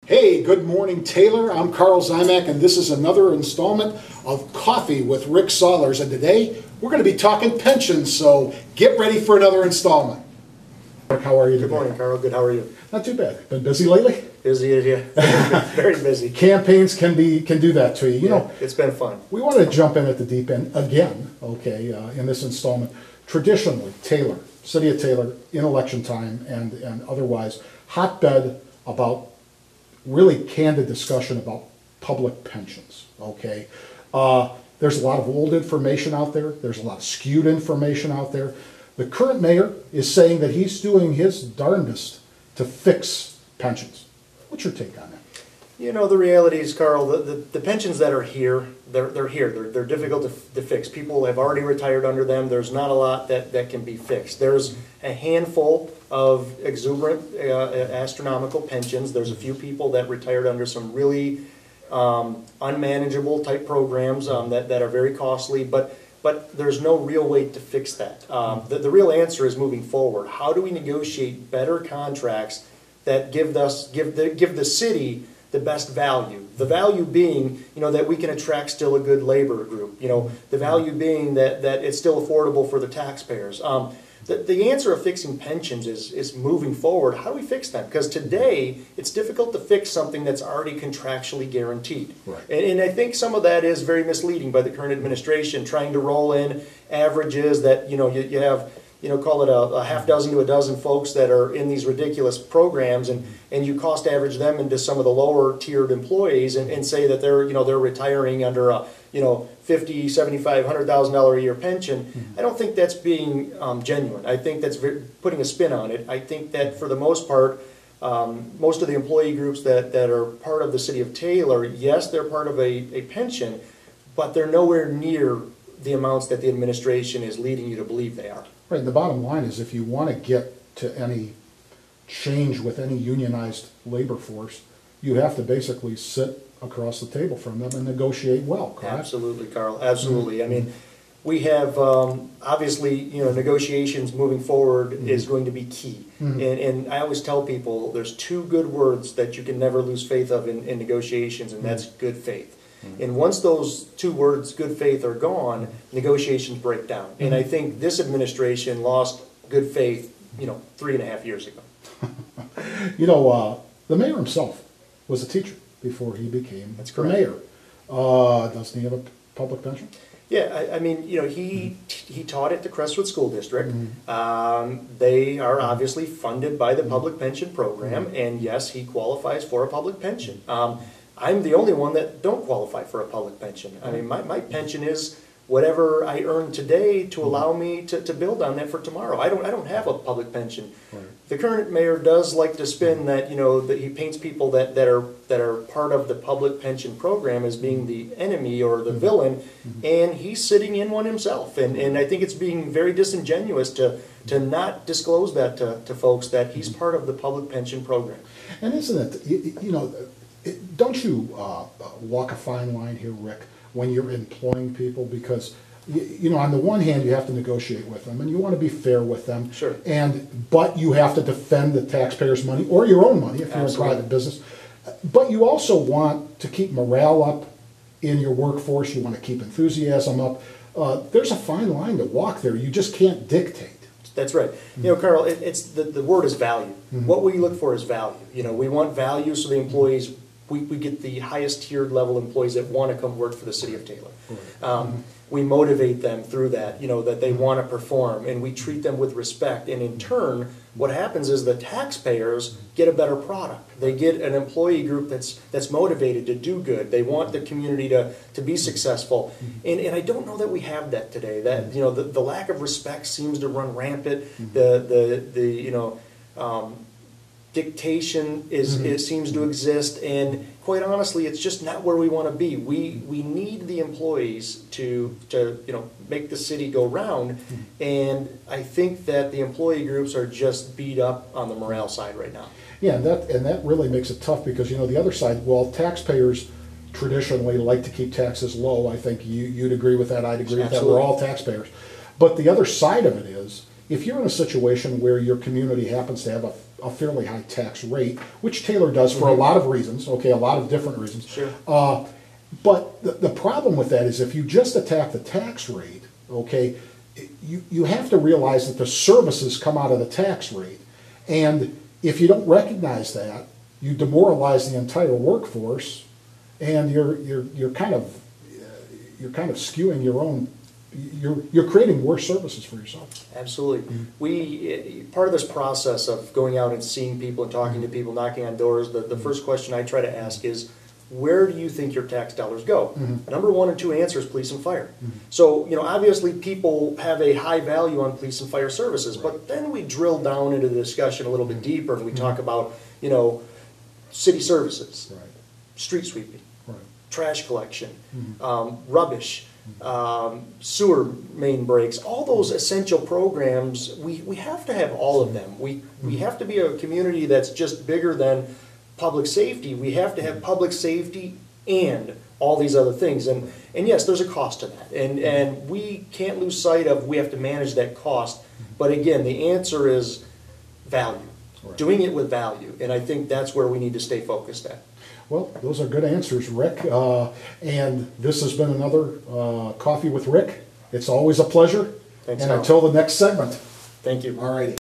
Hey, good morning, Taylor. I'm Carl Zymak, and this is another installment of Coffee with Rick Sollars. And today, we're going to be talking pensions, so get ready for another installment. Rick, how are you today? Good morning, Carl. Good. How are you? Not too bad. Been busy lately? Busy, yeah. Very busy. Campaigns can do that to you. You know, it's been fun. we want to jump in at the deep end again, okay, in this installment. Traditionally, Taylor, City of Taylor, in election time and otherwise, hotbed about really candid discussion about public pensions, okay? There's a lot of old information out there. There's a lot of skewed information out there. The current mayor is saying that he's doing his darndest to fix pensions. What's your take on that? You know, the reality is, Carl, the pensions that are here, they're here. They're difficult to fix. People have already retired under them. There's not a lot that can be fixed. There's a handful of exuberant, astronomical pensions. There's a few people that retired under some really unmanageable type programs that are very costly, but there's no real way to fix that. The real answer is moving forward. How do we negotiate better contracts that give the city the best value? The value being, you know, that we can attract still a good labor group. You know, the value being that it's still affordable for the taxpayers. The answer of fixing pensions is moving forward. How do we fix them? Because today, it's difficult to fix something that's already contractually guaranteed. Right. And I think some of that is very misleading by the current administration, trying to roll in averages that, you know, you have, you know, call it a half dozen to a dozen folks that are in these ridiculous programs, and you cost average them into some of the lower tiered employees and say that they're retiring under a, you know, $50,000, $75,000, $100,000 a year pension. I don't think that's being genuine. I think that's putting a spin on it. I think that for the most part, most of the employee groups that are part of the City of Taylor, yes, they're part of a pension, but they're nowhere near the amounts that the administration is leading you to believe they are. Right, and the bottom line is if you want to get to any change with any unionized labor force, you have to basically sit across the table from them and negotiate well, correct? Absolutely, Carl, absolutely. I mean, we have, obviously, you know, negotiations moving forward is going to be key. And I always tell people there's two good words that you can never lose faith of in negotiations, and that's good faith. And once those two words, good faith, are gone, negotiations break down. And I think this administration lost good faith, you know, 3.5 years ago. You know, the mayor himself was a teacher before he became the mayor. Doesn't he have a public pension? Yeah, I mean, you know, he taught at the Crestwood School District. They are obviously funded by the public pension program, and yes, he qualifies for a public pension. I'm the only one that don't qualify for a public pension. I mean, my pension is whatever I earn today to allow me to build on that for tomorrow. I don't have a public pension. Right. The current mayor does like to spin that, you know, that he paints people that are part of the public pension program as being the enemy or the villain, and he's sitting in one himself. And I think it's being very disingenuous to not disclose that to folks that he's part of the public pension program. And isn't it, you know, don't you walk a fine line here, Rick, when you're employing people? Because, you know, on the one hand, you have to negotiate with them, and you want to be fair with them. Sure. But you have to defend the taxpayers' money, or your own money if you're in private business. But you also want to keep morale up in your workforce. You want to keep enthusiasm up. There's a fine line to walk there. You just can't dictate. That's right. You know, Carl, it's the word is value. What we look for is value. You know, we want value so the employees, we get the highest tiered level employees that want to come work for the City of Taylor. We motivate them through that, you know, that they want to perform, and we treat them with respect. And in turn, what happens is the taxpayers get a better product. They get an employee group that's motivated to do good. They want the community to be successful. And I don't know that we have that today. That, you know, the lack of respect seems to run rampant. You know, dictation it seems to exist, and quite honestly, it's just not where we want to be. We need the employees to you know, make the city go round, and I think that the employee groups are just beat up on the morale side right now. Yeah, and that really makes it tough because, you know, the other side, well, taxpayers traditionally like to keep taxes low. I think you'd agree with that. I'd agree with that. We're all taxpayers. But the other side of it is, if you're in a situation where your community happens to have a a fairly high tax rate, which Taylor does for a lot of reasons, okay, a lot of different reasons. Sure. But the problem with that is if you just attack the tax rate, okay, you have to realize that the services come out of the tax rate. And if you don't recognize that, you demoralize the entire workforce, and you're kind of skewing your own. You're creating worse services for yourself. Absolutely. Part of this process of going out and seeing people and talking to people, knocking on doors, the first question I try to ask is, where do you think your tax dollars go? Number 1 and 2 answer is police and fire. So, obviously people have a high value on police and fire services, but then we drill down into the discussion a little bit deeper and we talk about, city services, street sweeping, trash collection, rubbish, sewer main breaks, all those essential programs. We have to have all of them. We have to be a community that's just bigger than public safety. We have to have public safety and all these other things. And yes, there's a cost to that. And we can't lose sight of we have to manage that cost. But again, the answer is value. Doing it with value. And I think that's where we need to stay focused at. Well, those are good answers, Rick. And this has been another Coffee with Rick. It's always a pleasure. Thanks, and Carl. until the next segment. Thank you. All righty.